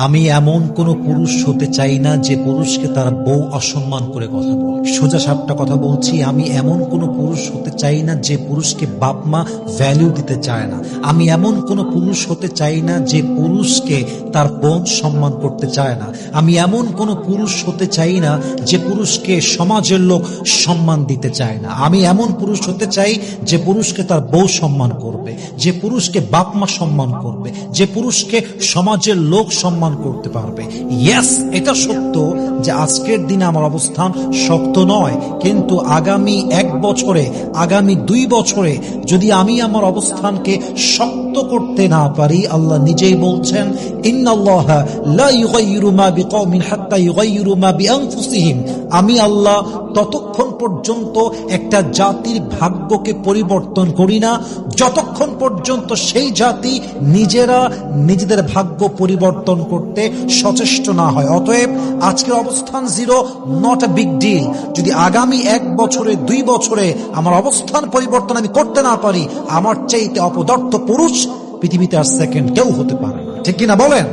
আমি এমন কোন পুরুষ হতে চাই না যে পুরুষকে তার বউ অসম্মান করে কথা বলে। সোজা সাপটা কথা বলছি, আমি এমন কোন পুরুষ হতে চাই না যে পুরুষকে বাপ মা ভ্যালু দিতে চায় না। আমি এমন কোন পুরুষ হতে চাই না যে পুরুষকে তার বোন সম্মান করতে চায় না। আমি এমন কোন পুরুষ হতে চাই না যে পুরুষকে সমাজের লোক সম্মান দিতে চায় না। আমি এমন পুরুষ হতে চাই যে পুরুষকে তার বউ সম্মান করবে, যে পুরুষকে বাপ মা সম্মান করবে, যে পুরুষকে সমাজের লোক সম্মান করতে পারবে। ইয়েস, এটা সত্য যে আজকের দিনে আমার অবস্থান শক্ত নয়, কিন্তু আগামী 1 বছরে, আগামী 2 বছরে যদি আমি আমার অবস্থানকে শক্ত করতে না পারি, আল্লাহ নিজেই বলছেন, ইন্নাল্লাহা লা ইউগাইয়িরু মা বিকওমিন হাত্তা ইউগাইয়িরু মা বিআনফুসিহিম। আমি আল্লাহ ততক্ষণ পর্যন্ত একটা জাতির ভাগ্যকে পরিবর্তন করি না যতক্ষণ পর্যন্ত সেই জাতি নিজেরা নিজেদের ভাগ্য পরিবর্তন করতে সচেষ্ট না হয়। অতএব আজকের অবস্থান 0, নট আ বিগ ডিল। যদি আগামী 1 বছরে 2 বছরে আমার অবস্থান পরিবর্তন আমি করতে না পারি, আমার চাইতে অপদার্থ পুরুষ পৃথিবীতে আর সেকেন্ড কেউ হতে পারে না। ঠিক কিনা বলেন?